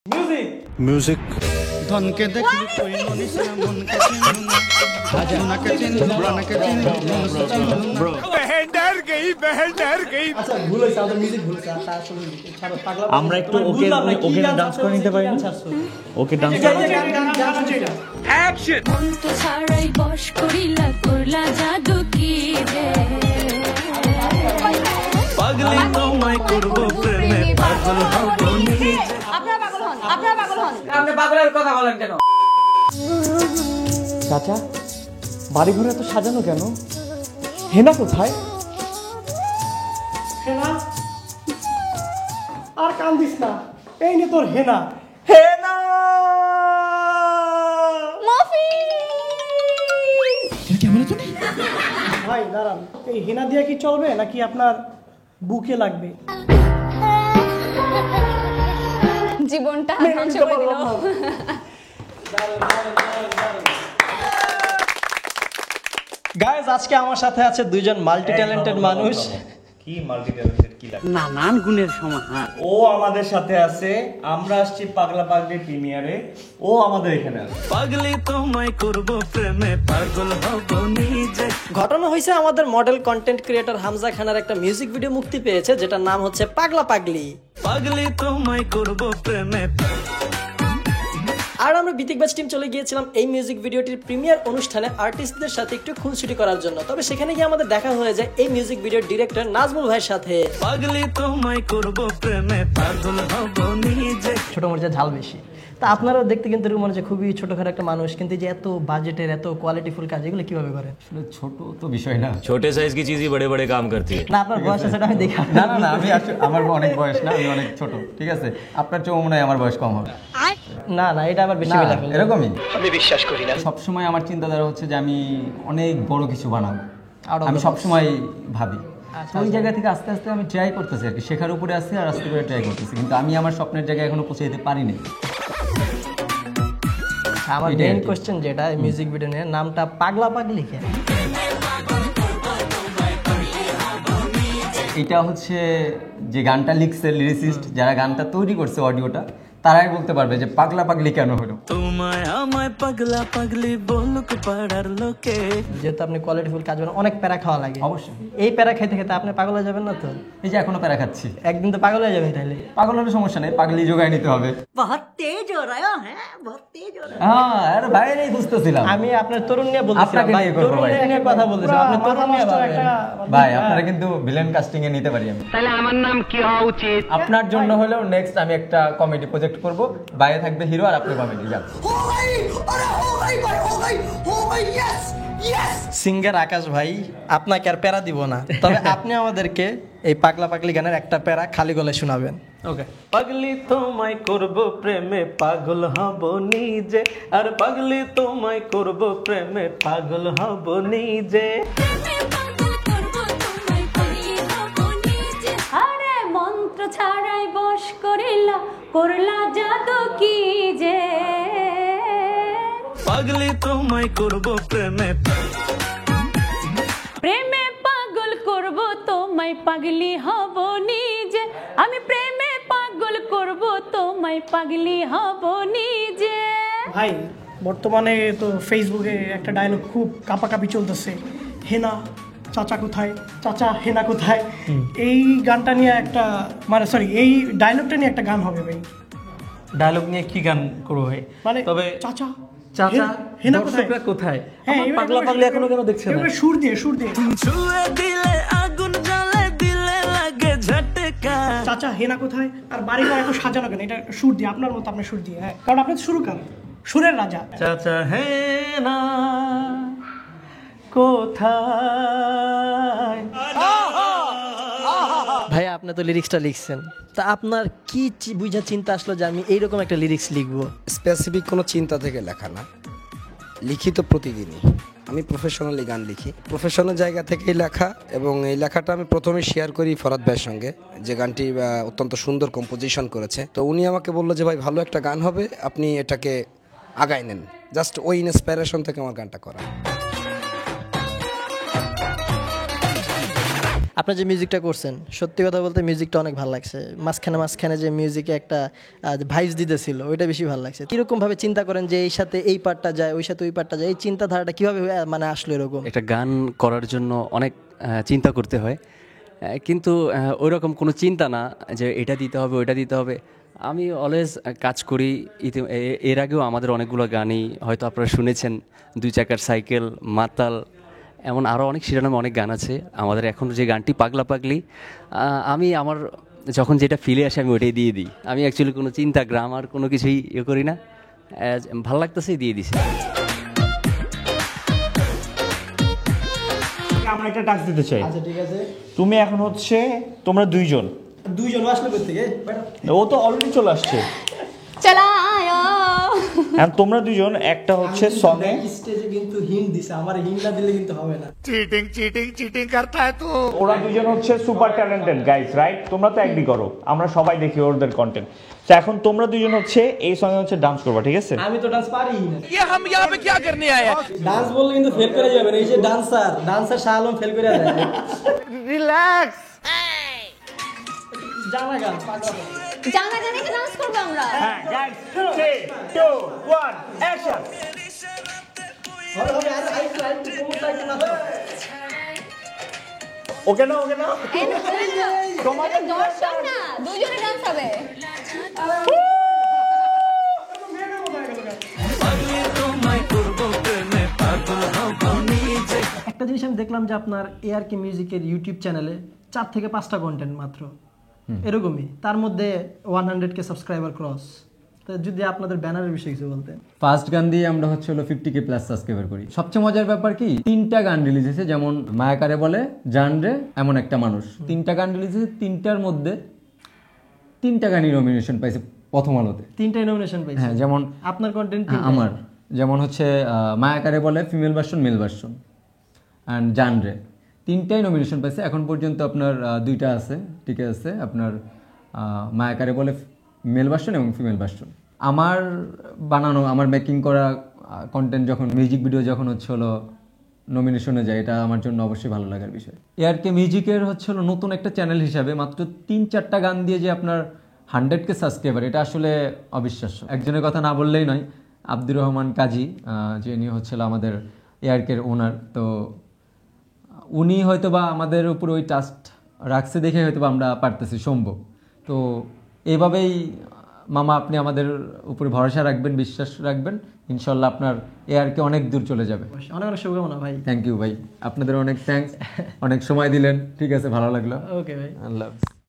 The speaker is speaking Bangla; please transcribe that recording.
म्यूजिक म्यूजिक धन के देखली कोई मनीष ना मन के चिन्ह हाजिर ना के चिन्ह पुराना के चिन्ह ब्रो बहन डर गई আচ্ছা ভুল হইছে আমাদের মিউজিক ভুল হইছে তার শুনুন ছাড়ো পাগলা আমরা একটু ওকে ওকে ডান্স করে নিতে পারি না ওকে ডান্স एक्शन মন তো ছাড়াই বশ করিলা করলা জাদু কি রে পাগলি তোমায় করব প্রেমে পাগল হব নিজে আপনারা পাগল হন আপনি পাগলের কথা বলেন কেন চাচা বাড়ি ঘরে এত সাজানো কেন হেনা কোথায় হেনা আর কান্দিস না এই নে তোর হেনা হেনা ভাই দাঁড়ান এই হেনা দিয়ে কি চলবে নাকি আপনার বুকে লাগবে জীবনটা ধ্বংস করে দিল গাইস আজকে আমার সাথে আছে দুইজন মাল্টি ট্যালেন্টেড মানুষ কি মাল্টি ট্যালেন্টেড কি লাগে নানান গুণের সমাহার ও আমাদের সাথে আছে আমরা আসছি পাগলা পাগলি প্রিমিয়ারে ও আমাদের এখানে আছে পাগলি তোমায় করব প্রেমে পাগল হব নিজে ঘটনা হয়েছে আমাদের মডেল কন্টেন্ট ক্রিয়েটর হামজা খানের একটা মিউজিক ভিডিও মুক্তি পেয়েছে যেটার নাম হচ্ছে পাগলা পাগলি পাগলি তোমায় করব প্রেমে আর আমরা বিতিক ব্যাচ টিম চলে গিয়েছিলাম এই মিউজিক ভিডিওটির প্রিমিয়ার অনুষ্ঠানে আর্টিস্টদের সাথে একটু খুনসুটি করার জন্য তবে সেখানে গিয়ে আমাদের দেখা হয়ে যায় এই মিউজিক ভিডিওর ডিরেক্টর নাজমুল ভাইয়ের সাথে পাগলি তোমায় করব প্রেমে পাগল হব নিজে ছোট মরিচা ঝাল বেশি তা আপনারাও দেখতে কিন্তু মনে হচ্ছে খুবই ছোটখাটো একটা মানুষ কিন্তু এই যে এত বাজেটের এত কোয়ালিটিফুল কাজ এগুলো কিভাবে করেন ছোট তো বিষয় না छोटे साइज की चीज ही बड़े बड़े काम करती है না আপনার বয়স আছে সেটা আমি দেখি না না না আমি আমার অনেক বয়স না আমি অনেক ছোট ঠিক আছে আপনার চেয়ে মনে হয় আমার বয়স কম হবে না না এটা আবার বেশি বেলা এরকমই আমি বিশ্বাস করি না সবসময় আমার চিন্তাধারা হচ্ছে যে আমি অনেক বড় কিছু বানাবো আমি সবসময় ভাবি তো ওই জায়গা থেকে আস্তে আস্তে আমি ট্রাই করতেছি আর কি শেখার উপরে আছি আর আস্তে করে ট্রাই করতেছি কিন্তু আমি আমার স্বপ্নের জায়গায় এখনো পৌঁছে যেতে পারিনি আমার মেইন কোশ্চেন যেটা এই মিউজিক ভিডিও নিয়ে নামটা পাগলা পাগলি কেন এটা হচ্ছে যে গানটা লিখছে লিরিসিস্ট যারা গানটা তৈরি করছে অডিওটা তারাই বলতে পারবে যে পাগলা পাগলি কেন হলো তোমায় আমায় পাগলা পাগলি বলুক পাড়ার লোকে যেহেতু আপনি কোয়ালিটিফুল কাজ করেন অনেক প্যারা খাওয়া লাগে অবশ্যই এই প্যারা খেতে খেতে আপনি পাগল হয়ে যাবেন না তো এই যে এখনো প্যারা খাচ্ছি একদিন তো পাগল হয়ে যাবেন তাহলে পাগল হলে সমস্যা নেই পাগলি জোগায় নিতে হবে হ্যাঁ আরে ভাই নেই বুঝতেছিলাম আমি আপনার তরুণ নিয়ে বলতেছি আপনাকে নিয়ে করবো ভাই। নিয়ে কথা বলতেছি আপনি তরুণ নিয়ে ভাই আপনারা কিন্তু ভিলেন কাস্টিং এ নিতে পারি আমি তাহলে আমার নাম কি হওয়া উচিত আপনার জন্য হলেও নেক্সট আমি একটা কমেডি প্রজেক্ট করব বাইরে থাকবে হিরো আর আপনি কমেডি যাচ্ছে সিঙ্গার আকাশ ভাই আপনাকে আর প্যারা দিব না তবে আপনি আমাদেরকে এই পাগলা পাগলি গানের একটা প্যারা খালি গলায় শোনাবেন ওকে পাগলি তোমায় করব প্রেমে পাগল হব নিজে আর পাগলি তোমায় করব প্রেমে পাগল হব নিজে আরে মন্ত্র ছাড়াই বশ করিলা করলা জাদু কি যে পাগলি তোমায় করব প্রেমে প্রেমে পাগল করব তোমায় পাগলি হব নিজে আমি প্রেমে পাগল করব তোমায় পাগলি হব নিজে ভাই বর্তমানে তো ফেসবুকে একটা ডায়লগ খুব কাপাকাপি চলতেছে হেনা চাচা কোথায় চাচা হেনা কোথায় এই গানটা নিয়ে একটা মানে সরি এই ডায়লগটা নিয়ে একটা গান হবে ভাই ডায়লগ নিয়ে কি গান করব ভাই মানে তবে চাচা চাচা হেনা দর্শকরা কোথায় হ্যাঁ আমার পাগলা পাগলি এখনো কেন দেখছে না এবারে সুর দিয়ে ছুঁয়ে দিলে আগুন জ্বলে দিলে লাগে ঝটকা চাচা হেনা কোথায় আর বাড়িঘর এত সাজানো কেন এটা সুর দিয়ে আপনার মতো আপনার সুর দিয়ে হ্যাঁ কারণ আপনি তো সুরকার সুরের রাজা চাচা হে না কোথায় ভাইয়া আপনি তো লিরিক্সটা লিখছেন তা আপনার কি বুঝা চিন্তা আসলো যে আমি এইরকম একটা লিরিক্স লিখবো স্পেসিফিক কোনো চিন্তা থেকে লেখা না লিখি তো প্রতিদিনই আমি প্রফেশনালি গান লিখি প্রফেশনাল জায়গা থেকেই লেখা এবং এই লেখাটা আমি প্রথমে শেয়ার করি ফরাদ ভাইয়ের সঙ্গে যে গানটি অত্যন্ত সুন্দর কম্পোজিশন করেছে তো উনি আমাকে বললো যে ভাই ভালো একটা গান হবে আপনি এটাকে আগায় নেন জাস্ট ওই ইন্সপিরেশন থেকে আমার গানটা করা আপনার যে মিউজিকটা করছেন সত্যি কথা বলতে মিউজিকটা অনেক ভালো লাগছে, মাঝখানে যে মিউজিকে একটা ভাইবস দিতেছিল ওইটা বেশি ভালো লাগছে। কীরকমভাবে চিন্তা করেন যে এই সাথে এই পার্টটা যায় ওই সাথে ওই পার্টটা যায়, এই চিন্তাধারাটা কীভাবে মানে আসলো এরকম? একটা গান করার জন্য অনেক চিন্তা করতে হয়, কিন্তু ওইরকম কোনো চিন্তা না যে এটা দিতে হবে ওইটা দিতে হবে। আমি অলওয়েজ কাজ করি। এর আগেও আমাদের অনেকগুলো গানই হয়তো আপনারা শুনেছেন, 2 চাকার সাইকেল, মাতাল, এমন আরও অনেক শিরোনামে অনেক গান আছে আমাদের। এখন যে গানটি পাগলা পাগলি, আমি আমার যখন যেটা ফিলে আসে আমি ওইটাই দিয়ে দিই। আমি অ্যাকচুয়ালি কোনো চিন্তা গ্রামার কোনো কিছুই করি না, ভালো লাগতেছেই দিয়ে দিছি। আমরা একটা টাস্ক দিতে চাই। আচ্ছা ঠিক আছে, তুমি এখন হচ্ছে তোমরা দুইজন আসলে কই থেকে? ও তো অলরেডি চলে আসছে। চালায়ো আর তোমরা দুইজন একটা হচ্ছে সঙ্গে স্টেজে কিন্তু হিন্ট দিছে, আমার হিন্ট না দিলে কিন্তু হবে না। चीटिंग करता है तू। ওরা দুইজন হচ্ছে সুপার ট্যালেন্টেড গাইস, রাইট? তোমরা তো এগ্রি করো, আমরা সবাই দেখি ওদের কন্টেন্ট। তো এখন তোমরা দুইজন হচ্ছে এই সঙ্গে হচ্ছে ডান্স করবা, ঠিক আছে? আমি তো ডান্স পারি না। ये हम यहाँ पे क्या करने आए हैं? ডান্স বললে কিন্তু ফেল করে যাবে না, এই যে ডান্সার শাহ আলম ফেল করে দেয়। रिलैक्स। জানা গান জানা গানে কি ডান্স করব আমরা? হ্যাঁ গাইস, 3 2 1 অ্যাকশন। হবে হবে, আর আই কোমরটা একটু না। ওকে না তোমাদের দর্শক না, দুজনে ডান্স হবে। একটা জিনিস আমি দেখলাম যে আপনার ARK মিউজিকের ইউটিউব চ্যানেলে 4 থেকে 5টা কন্টেন্ট মাত্র, এরকমই, তার মধ্যে 100K সাবস্ক্রাইবার ক্রস। তো যদি আপনাদের ব্যানারের বিষয়ে কিছু বলতেন। ফার্স্ট গান দিয়ে আমরা হচ্ছে 50K প্লাস সাবস্ক্রাইবার করি। সবচেয়ে মজার ব্যাপার কি, 3টা গান রিলিজ হয়েছে, যেমন মায়াকারে বলে, জানরে, এমন একটা মানুষ। 3টা গান রিলিজ হয়েছে, 3টার মধ্যে 3টা গানই নমিনেশন পাইছে প্রথম আলোতে। 3টাই নমিনেশন পাইছে? হ্যাঁ, যেমন আপনার কন্টেন্ট আমার যেমন হচ্ছে মায়াকারে বলে female version, male version, and genre, 3টাই নমিনেশন পাইছে। এখন পর্যন্ত আপনার 2টা আছে, ঠিক আছে, আপনার মায়াকারে বলে মেল ভার্সন এবং ফিমেল ভার্সন। আমার বানানো, আমার মেকিং করা কন্টেন্ট যখন, মিউজিক ভিডিও যখন হচ্ছে হলো নমিনেশনে যায়, এটা আমার জন্য অবশ্যই ভালো লাগার বিষয়। ARK মিউজিকের হচ্ছে হলো নতুন একটা চ্যানেল হিসাবে মাত্র 3-4টা গান দিয়ে যে আপনার 100K সাবস্ক্রাইবার, এটা আসলে অবিশ্বাস্য। একজনের কথা না বললেই নয়, আব্দুর রহমান কাজী, যিনি হচ্ছিল আমাদের ARK-এর ওনার, তো উনি হয়তো বা আমাদের উপর ওই ট্রাস্ট রাখছে দেখে হয়তো বা আমরা পারতেছি সম্ভব। তো এইভাবেই মামা আপনি আমাদের উপরে ভরসা রাখবেন, বিশ্বাস রাখবেন, ইনশাল্লাহ আপনার ARK অনেক দূর চলে যাবে। অনেক অনেক শুভকামনা ভাই। থ্যাংক ইউ ভাই, আপনাদের অনেক থ্যাঙ্কস, অনেক সময় দিলেন, ঠিক আছে, ভালো লাগলো। ওকে ভাই, আল্লাহ হাফেজ।